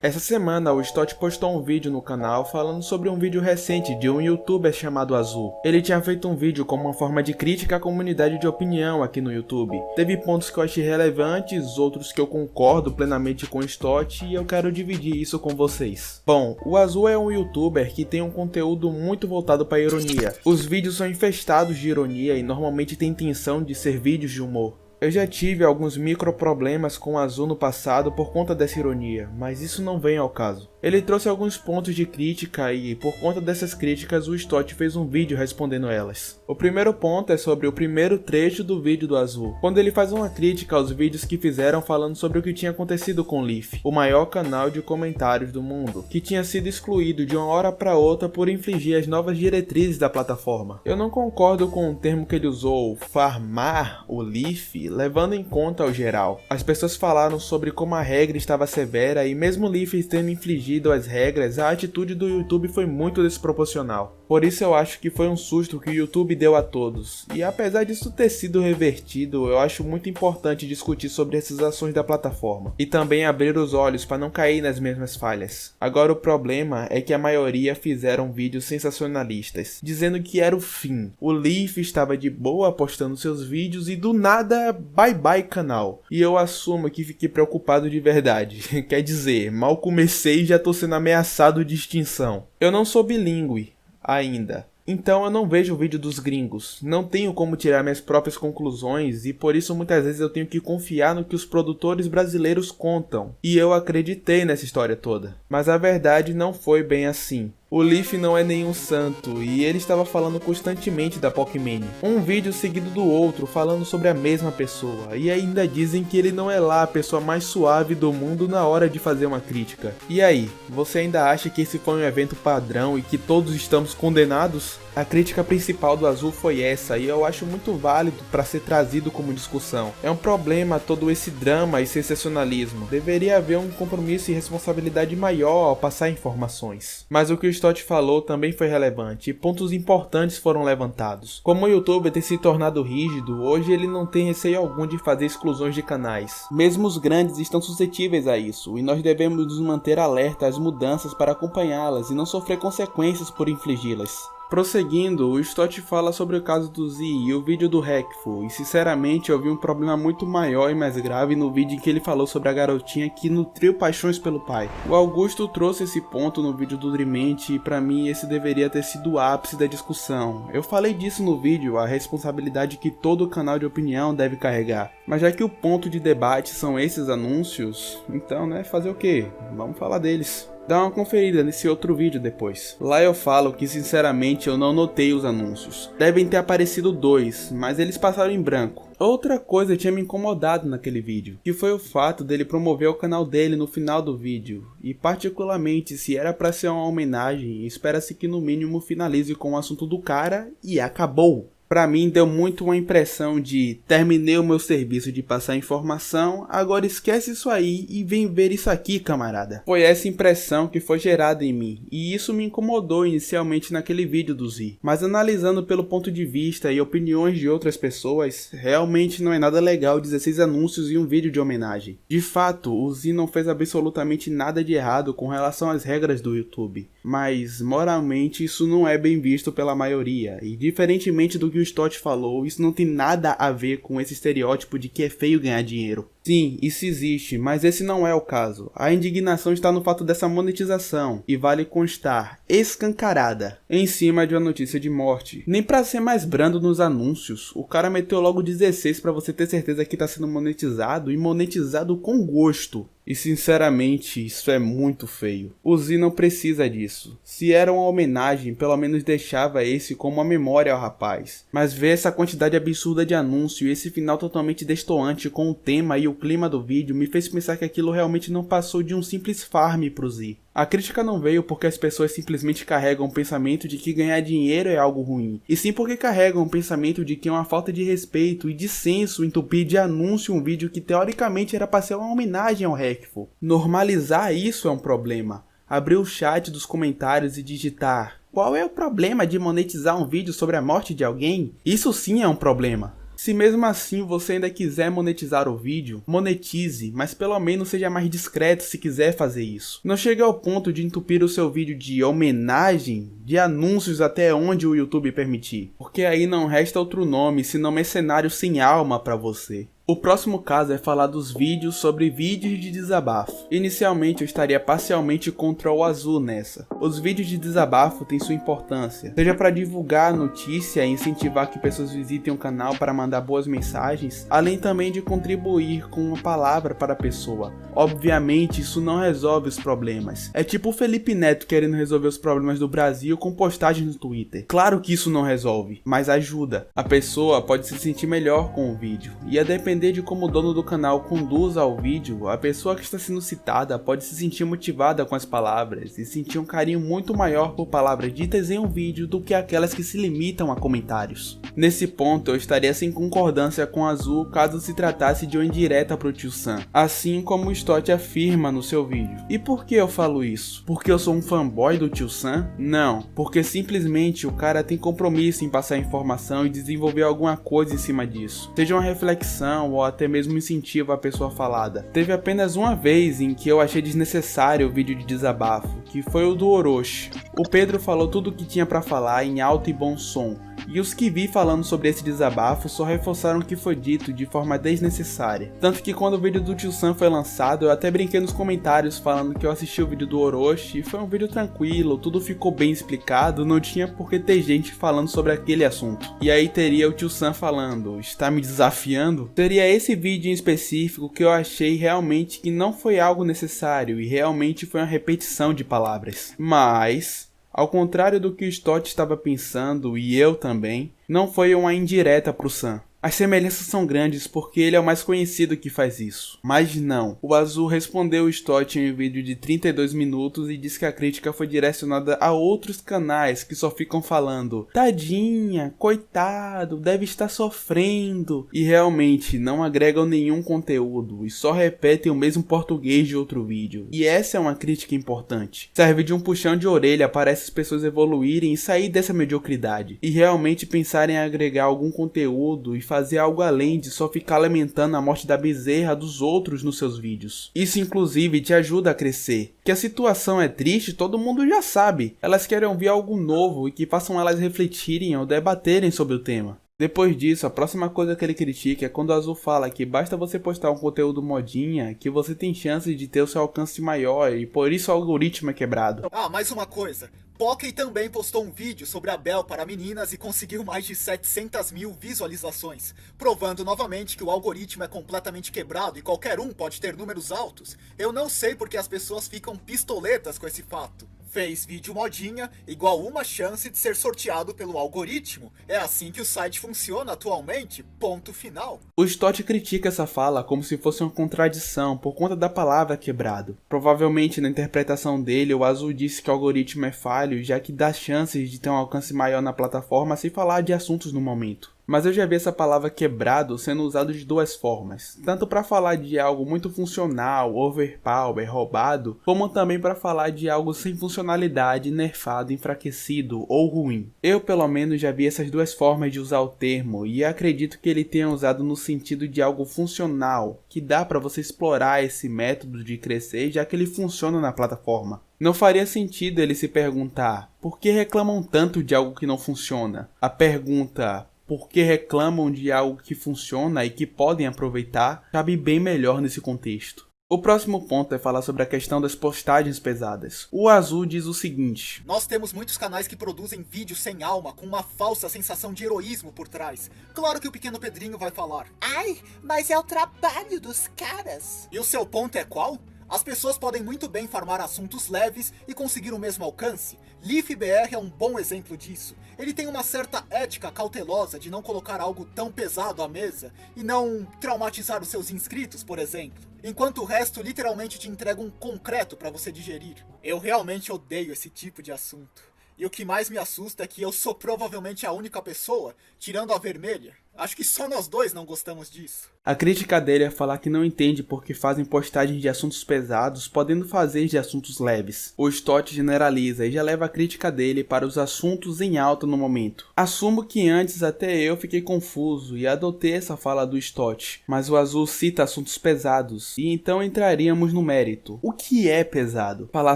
Essa semana o Stott postou um vídeo no canal falando sobre um vídeo recente de um youtuber chamado Azul. Ele tinha feito um vídeo como uma forma de crítica à comunidade de opinião aqui no YouTube. Teve pontos que eu achei relevantes, outros que eu concordo plenamente com o Stott e eu quero dividir isso com vocês. Bom, o Azul é um youtuber que tem um conteúdo muito voltado para ironia. Os vídeos são infestados de ironia e normalmente tem intenção de ser vídeos de humor. Eu já tive alguns micro problemas com o Azul no passado por conta dessa ironia, mas isso não vem ao caso. Ele trouxe alguns pontos de crítica e, por conta dessas críticas, o Stott fez um vídeo respondendo elas. O primeiro ponto é sobre o primeiro trecho do vídeo do Azul, quando ele faz uma crítica aos vídeos que fizeram falando sobre o que tinha acontecido com o Leaf, o maior canal de comentários do mundo, que tinha sido excluído de uma hora para outra por infringir as novas diretrizes da plataforma. Eu não concordo com o termo que ele usou, farmar o Leaf, levando em conta o geral. As pessoas falaram sobre como a regra estava severa e mesmo o Leaf tendo infligido as regras, a atitude do YouTube foi muito desproporcional. Por isso eu acho que foi um susto que o YouTube deu a todos. E apesar disso ter sido revertido, eu acho muito importante discutir sobre essas ações da plataforma. E também abrir os olhos para não cair nas mesmas falhas. Agora o problema é que a maioria fizeram vídeos sensacionalistas, dizendo que era o fim. O Leaf estava de boa postando seus vídeos e do nada, bye bye canal. E eu assumo que fiquei preocupado de verdade. Quer dizer, mal comecei e já tô sendo ameaçado de extinção. Eu não sou bilíngue ainda, então eu não vejo o vídeo dos gringos, não tenho como tirar minhas próprias conclusões e por isso muitas vezes eu tenho que confiar no que os produtores brasileiros contam. E eu acreditei nessa história toda, mas a verdade não foi bem assim. O Leaf não é nenhum santo e ele estava falando constantemente da Pokimane. Um vídeo seguido do outro falando sobre a mesma pessoa e ainda dizem que ele não é lá a pessoa mais suave do mundo na hora de fazer uma crítica. E aí, você ainda acha que esse foi um evento padrão e que todos estamos condenados? A crítica principal do Azul foi essa e eu acho muito válido para ser trazido como discussão. É um problema todo esse drama e sensacionalismo. Deveria haver um compromisso e responsabilidade maior ao passar informações. Mas o que o Stott falou também foi relevante e pontos importantes foram levantados. Como o YouTube tem se tornado rígido, hoje ele não tem receio algum de fazer exclusões de canais. Mesmo os grandes estão suscetíveis a isso e nós devemos nos manter alerta às mudanças para acompanhá-las e não sofrer consequências por infligi-las. Prosseguindo, o Stott fala sobre o caso do Z e o vídeo do Hackful, e sinceramente eu vi um problema muito maior e mais grave no vídeo em que ele falou sobre a garotinha que nutriu paixões pelo pai. O Augusto trouxe esse ponto no vídeo do Dreammente e pra mim esse deveria ter sido o ápice da discussão. Eu falei disso no vídeo, a responsabilidade que todo canal de opinião deve carregar. Mas já que o ponto de debate são esses anúncios, então fazer o quê? Vamos falar deles. Dá uma conferida nesse outro vídeo depois. Lá eu falo que sinceramente eu não notei os anúncios. Devem ter aparecido 2, mas eles passaram em branco. Outra coisa tinha me incomodado naquele vídeo, que foi o fato dele promover o canal dele no final do vídeo. E particularmente se era pra ser uma homenagem, espera-se que no mínimo finalize com o assunto do cara e acabou. Pra mim deu muito uma impressão de terminei o meu serviço de passar informação, agora esquece isso aí e vem ver isso aqui, camarada. Foi essa impressão que foi gerada em mim, e isso me incomodou inicialmente naquele vídeo do Z. Mas analisando pelo ponto de vista e opiniões de outras pessoas, realmente não é nada legal 16 anúncios e um vídeo de homenagem. De fato, o Z não fez absolutamente nada de errado com relação às regras do YouTube. Mas moralmente isso não é bem visto pela maioria, e diferentemente do que o Stott falou, isso não tem nada a ver com esse estereótipo de que é feio ganhar dinheiro. Sim, isso existe, mas esse não é o caso. A indignação está no fato dessa monetização, e vale constar, escancarada, em cima de uma notícia de morte. Nem pra ser mais brando nos anúncios, o cara meteu logo 16 pra você ter certeza que tá sendo monetizado, e monetizado com gosto. E sinceramente, isso é muito feio. O Z não precisa disso. Se era uma homenagem, pelo menos deixava esse como uma memória ao rapaz. Mas ver essa quantidade absurda de anúncio e esse final totalmente destoante com o tema e o clima do vídeo me fez pensar que aquilo realmente não passou de um simples farm pro Z. A crítica não veio porque as pessoas simplesmente carregam o pensamento de que ganhar dinheiro é algo ruim, e sim porque carregam o pensamento de que é uma falta de respeito e de senso entupir de anúncio um vídeo que teoricamente era para ser uma homenagem ao Hackful. Normalizar isso é um problema. Abrir o chat dos comentários e digitar: qual é o problema de monetizar um vídeo sobre a morte de alguém? Isso sim é um problema. Se mesmo assim você ainda quiser monetizar o vídeo, monetize, mas pelo menos seja mais discreto se quiser fazer isso. Não chegue ao ponto de entupir o seu vídeo de homenagem, de anúncios até onde o YouTube permitir, porque aí não resta outro nome senão mercenário sem alma para você. O próximo caso é falar dos vídeos sobre vídeos de desabafo. Inicialmente eu estaria parcialmente contra o Azul nessa. Os vídeos de desabafo têm sua importância, seja para divulgar a notícia e incentivar que pessoas visitem o canal para mandar boas mensagens, além também de contribuir com uma palavra para a pessoa. Obviamente isso não resolve os problemas. É tipo o Felipe Neto querendo resolver os problemas do Brasil com postagens no Twitter. Claro que isso não resolve, mas ajuda. A pessoa pode se sentir melhor com o vídeo, e a depender de como o dono do canal conduza ao vídeo, a pessoa que está sendo citada pode se sentir motivada com as palavras e sentir um carinho muito maior por palavras ditas em um vídeo do que aquelas que se limitam a comentários. Nesse ponto eu estaria sem concordância com o Azul caso se tratasse de uma indireta pro Tio Sam, assim como o Stott afirma no seu vídeo. E por que eu falo isso? Porque eu sou um fanboy do Tio Sam? Não, porque simplesmente o cara tem compromisso em passar informação e desenvolver alguma coisa em cima disso, seja uma reflexão ou até mesmo incentivo à pessoa falada. Teve apenas uma vez em que eu achei desnecessário o vídeo de desabafo, que foi o do Orochi. O Pedro falou tudo o que tinha pra falar em alto e bom som, e os que vi falando sobre esse desabafo só reforçaram o que foi dito de forma desnecessária. Tanto que quando o vídeo do Tio Sam foi lançado, eu até brinquei nos comentários falando que eu assisti o vídeo do Orochi e foi um vídeo tranquilo, tudo ficou bem explicado, não tinha por que ter gente falando sobre aquele assunto. E aí teria o Tio Sam falando, está me desafiando? Seria esse vídeo em específico que eu achei realmente que não foi algo necessário e realmente foi uma repetição de palavras. Mas, ao contrário do que o Stott estava pensando, e eu também, não foi uma indireta pro Sam. As semelhanças são grandes porque ele é o mais conhecido que faz isso. Mas não, o Azul respondeu o Stott em um vídeo de 32 minutos e disse que a crítica foi direcionada a outros canais que só ficam falando tadinha, coitado, deve estar sofrendo, e realmente não agregam nenhum conteúdo e só repetem o mesmo português de outro vídeo. E essa é uma crítica importante. Serve de um puxão de orelha para essas pessoas evoluírem e sair dessa mediocridade e realmente pensarem em agregar algum conteúdo e fazer algo além de só ficar lamentando a morte da bezerra dos outros nos seus vídeos. Isso inclusive te ajuda a crescer. Que a situação é triste, todo mundo já sabe. Elas querem ouvir algo novo e que façam elas refletirem ou debaterem sobre o tema. Depois disso, a próxima coisa que ele critica é quando o Azul fala que basta você postar um conteúdo modinha que você tem chance de ter o seu alcance maior e por isso o algoritmo é quebrado. Ah, mais uma coisa. Pokémon também postou um vídeo sobre a Bell para meninas e conseguiu mais de 700 mil visualizações, provando novamente que o algoritmo é completamente quebrado e qualquer um pode ter números altos. Eu não sei porque as pessoas ficam pistoletas com esse fato. Fez vídeo modinha, igual uma chance de ser sorteado pelo algoritmo. É assim que o site funciona atualmente, ponto final. O Stott critica essa fala como se fosse uma contradição por conta da palavra quebrado. Provavelmente na interpretação dele, o Azul disse que o algoritmo é falho, já que dá chances de ter um alcance maior na plataforma sem falar de assuntos no momento. Mas eu já vi essa palavra quebrado sendo usado de duas formas, tanto para falar de algo muito funcional, overpower, roubado, como também para falar de algo sem funcionalidade, nerfado, enfraquecido ou ruim. Eu pelo menos já vi essas duas formas de usar o termo e acredito que ele tenha usado no sentido de algo funcional, que dá para você explorar esse método de crescer já que ele funciona na plataforma. Não faria sentido ele se perguntar, por que reclamam tanto de algo que não funciona? A pergunta, por que reclamam de algo que funciona e que podem aproveitar, cabe bem melhor nesse contexto. O próximo ponto é falar sobre a questão das postagens pesadas. O Azul diz o seguinte: nós temos muitos canais que produzem vídeos sem alma, com uma falsa sensação de heroísmo por trás. Claro que o pequeno Pedrinho vai falar, ai, mas é o trabalho dos caras. E o seu ponto é qual? As pessoas podem muito bem farmar assuntos leves e conseguir o mesmo alcance. LeafBR é um bom exemplo disso. Ele tem uma certa ética cautelosa de não colocar algo tão pesado à mesa e não traumatizar os seus inscritos, por exemplo. Enquanto o resto literalmente te entrega um concreto para você digerir. Eu realmente odeio esse tipo de assunto. E o que mais me assusta é que eu sou provavelmente a única pessoa, tirando a vermelha. Acho que só nós dois não gostamos disso. A crítica dele é falar que não entende porque fazem postagens de assuntos pesados, podendo fazer de assuntos leves. O Stott generaliza e já leva a crítica dele para os assuntos em alta no momento. Assumo que antes até eu fiquei confuso e adotei essa fala do Stott, mas o Azul cita assuntos pesados, e então entraríamos no mérito. O que é pesado? Falar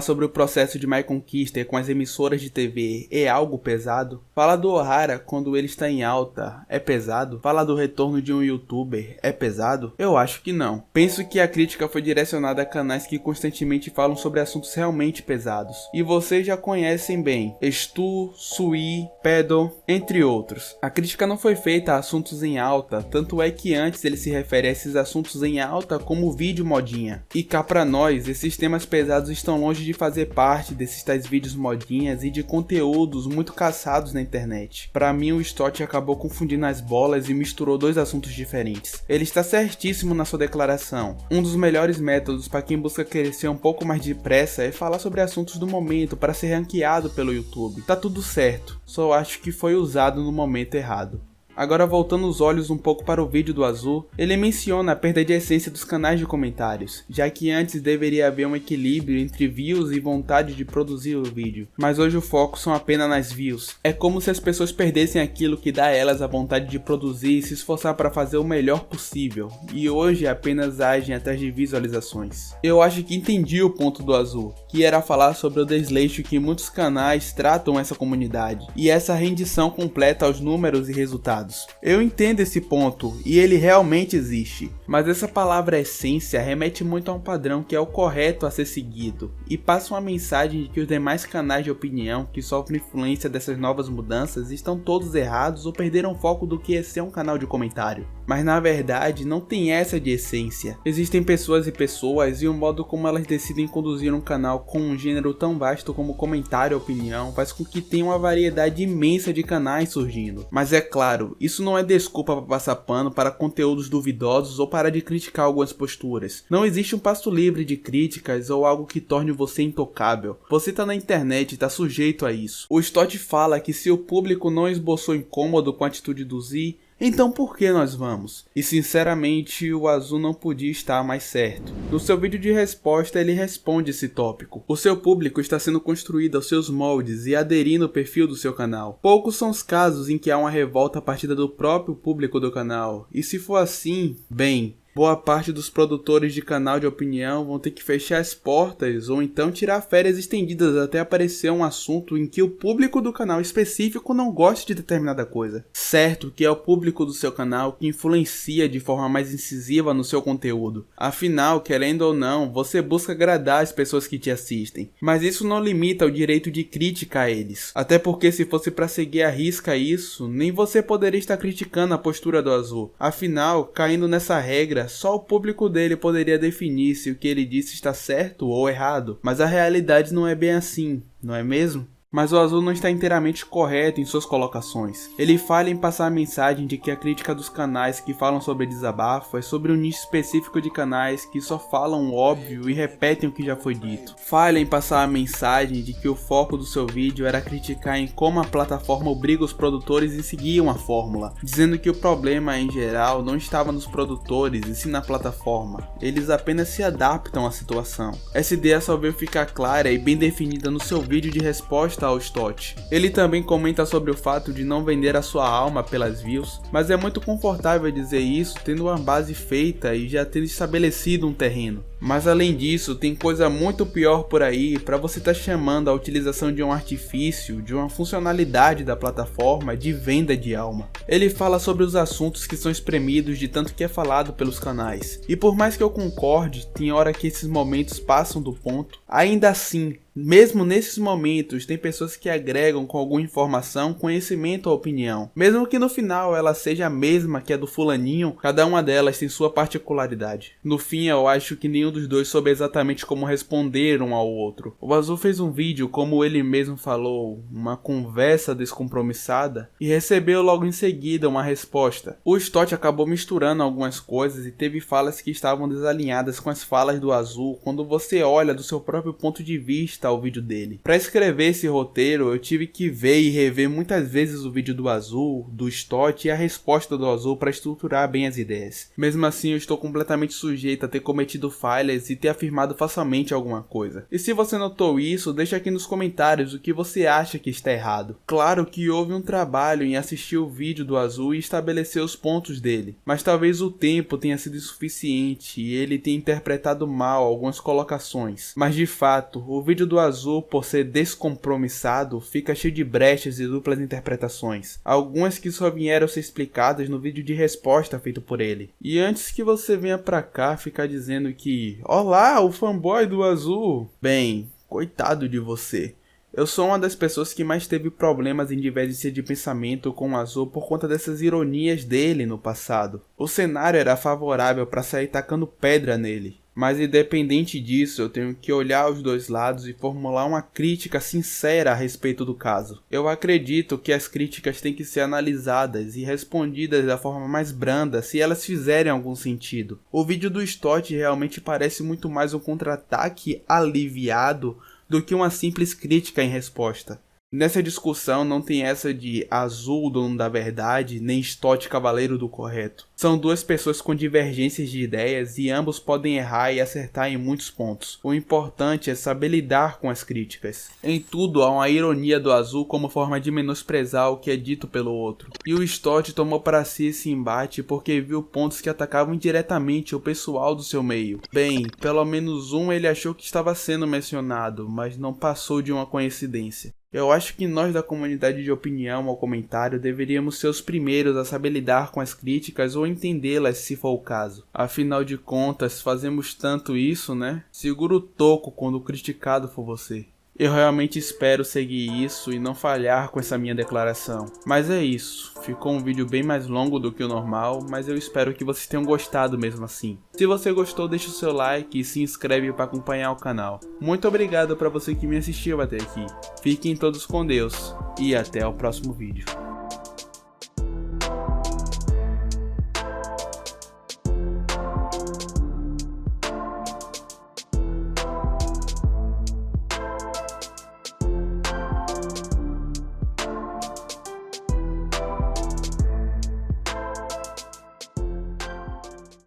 sobre o processo de My Conquista com as emissoras de TV é algo pesado? Falar do Ohara quando ele está em alta é pesado? Falar do retorno de um youtuber é pesado? Eu acho que não. Penso que a crítica foi direcionada a canais que constantemente falam sobre assuntos realmente pesados. E vocês já conhecem bem. Stu, Sui, Pedo, entre outros. A crítica não foi feita a assuntos em alta, tanto é que antes ele se refere a esses assuntos em alta como vídeo modinha. E cá pra nós, esses temas pesados estão longe de fazer parte desses tais vídeos modinhas e de conteúdos muito caçados na internet. Pra mim o Stott acabou confundindo as bolas e misturou dois assuntos diferentes. Ele está certíssimo na sua declaração. Um dos melhores métodos para quem busca crescer um pouco mais depressa é falar sobre assuntos do momento para ser ranqueado pelo YouTube. Tá tudo certo, só acho que foi usado no momento errado. Agora voltando os olhos um pouco para o vídeo do Azul, ele menciona a perda de essência dos canais de comentários, já que antes deveria haver um equilíbrio entre views e vontade de produzir o vídeo, mas hoje o foco são apenas nas views. É como se as pessoas perdessem aquilo que dá a elas a vontade de produzir e se esforçar para fazer o melhor possível, e hoje apenas agem atrás de visualizações. Eu acho que entendi o ponto do Azul, que era falar sobre o desleixo que muitos canais tratam essa comunidade, e essa rendição completa aos números e resultados. Eu entendo esse ponto e ele realmente existe, mas essa palavra essência remete muito a um padrão que é o correto a ser seguido e passa uma mensagem de que os demais canais de opinião que sofrem influência dessas novas mudanças estão todos errados ou perderam foco do que é ser um canal de comentário. Mas na verdade não tem essa de essência. Existem pessoas e pessoas e o modo como elas decidem conduzir um canal com um gênero tão vasto como comentário e opinião faz com que tenha uma variedade imensa de canais surgindo. Mas é claro, isso não é desculpa para passar pano para conteúdos duvidosos ou para de criticar algumas posturas. Não existe um passo livre de críticas ou algo que torne você intocável. Você tá na internet e tá sujeito a isso. O Stott fala que se o público não esboçou incômodo com a atitude do Z, então por que nós vamos? E sinceramente o Azul não podia estar mais certo. No seu vídeo de resposta ele responde esse tópico. O seu público está sendo construído aos seus moldes e aderindo ao perfil do seu canal. Poucos são os casos em que há uma revolta a partir do próprio público do canal. E se for assim, bem, boa parte dos produtores de canal de opinião vão ter que fechar as portas ou então tirar férias estendidas até aparecer um assunto em que o público do canal específico não goste de determinada coisa. Certo que é o público do seu canal que influencia de forma mais incisiva no seu conteúdo. Afinal, querendo ou não, você busca agradar as pessoas que te assistem. Mas isso não limita o direito de crítica a eles. Até porque se fosse para seguir à risca isso, nem você poderia estar criticando a postura do Azul. Afinal, caindo nessa regra, só o público dele poderia definir se o que ele disse está certo ou errado, mas a realidade não é bem assim, não é mesmo? Mas o Azul não está inteiramente correto em suas colocações. Ele falha em passar a mensagem de que a crítica dos canais que falam sobre desabafo é sobre um nicho específico de canais que só falam o óbvio e repetem o que já foi dito. Falha em passar a mensagem de que o foco do seu vídeo era criticar em como a plataforma obriga os produtores a seguir uma fórmula, dizendo que o problema em geral não estava nos produtores e sim na plataforma. Eles apenas se adaptam à situação. Essa ideia só veio ficar clara e bem definida no seu vídeo de resposta ao Stott. Ele também comenta sobre o fato de não vender a sua alma pelas views, mas é muito confortável dizer isso tendo uma base feita e já tendo estabelecido um terreno. Mas além disso, tem coisa muito pior por aí para você estar chamando a utilização de um artifício, de uma funcionalidade da plataforma de venda de alma. Ele fala sobre os assuntos que são espremidos de tanto que é falado pelos canais. E por mais que eu concorde, tem hora que esses momentos passam do ponto, ainda assim, mesmo nesses momentos, tem pessoas que agregam com alguma informação, conhecimento ou opinião. Mesmo que no final ela seja a mesma que a do fulaninho, cada uma delas tem sua particularidade. No fim, eu acho que nenhum nenhum dos dois soube exatamente como responder um ao outro. O Azul fez um vídeo, como ele mesmo falou, uma conversa descompromissada, e recebeu logo em seguida uma resposta. O Stott acabou misturando algumas coisas e teve falas que estavam desalinhadas com as falas do Azul quando você olha do seu próprio ponto de vista ao vídeo dele. Para escrever esse roteiro, eu tive que ver e rever muitas vezes o vídeo do Azul, do Stott e a resposta do Azul para estruturar bem as ideias. Mesmo assim, eu estou completamente sujeito a ter cometido falhas e ter afirmado facilmente alguma coisa. E se você notou isso, deixa aqui nos comentários o que você acha que está errado. Claro que houve um trabalho em assistir o vídeo do Azul e estabelecer os pontos dele, mas talvez o tempo tenha sido insuficiente e ele tenha interpretado mal algumas colocações. Mas de fato, o vídeo do Azul, por ser descompromissado, fica cheio de brechas e duplas interpretações, algumas que só vieram ser explicadas no vídeo de resposta feito por ele. E antes que você venha pra cá ficar dizendo que olá, o fanboy do Azul, bem, coitado de você. Eu sou uma das pessoas que mais teve problemas em divergência de pensamento com o Azul por conta dessas ironias dele no passado. O cenário era favorável para sair tacando pedra nele. Mas independente disso, eu tenho que olhar os dois lados e formular uma crítica sincera a respeito do caso. Eu acredito que as críticas têm que ser analisadas e respondidas da forma mais branda se elas fizerem algum sentido. O vídeo do Stott realmente parece muito mais um contra-ataque aliviado do que uma simples crítica em resposta. Nessa discussão não tem essa de Azul dono da verdade, nem Stott cavaleiro do correto. São duas pessoas com divergências de ideias e ambos podem errar e acertar em muitos pontos. O importante é saber lidar com as críticas. Em tudo há uma ironia do Azul como forma de menosprezar o que é dito pelo outro. E o Stott tomou para si esse embate porque viu pontos que atacavam indiretamente o pessoal do seu meio. Bem, pelo menos um ele achou que estava sendo mencionado, mas não passou de uma coincidência. Eu acho que nós da comunidade de opinião ou comentário deveríamos ser os primeiros a saber lidar com as críticas ou entendê-las se for o caso. Afinal de contas, fazemos tanto isso, né? Segura o toco quando o criticado for você. Eu realmente espero seguir isso e não falhar com essa minha declaração. Mas é isso, ficou um vídeo bem mais longo do que o normal, mas eu espero que vocês tenham gostado mesmo assim. Se você gostou, deixa o seu like e se inscreve para acompanhar o canal. Muito obrigado para você que me assistiu até aqui. Fiquem todos com Deus e até o próximo vídeo.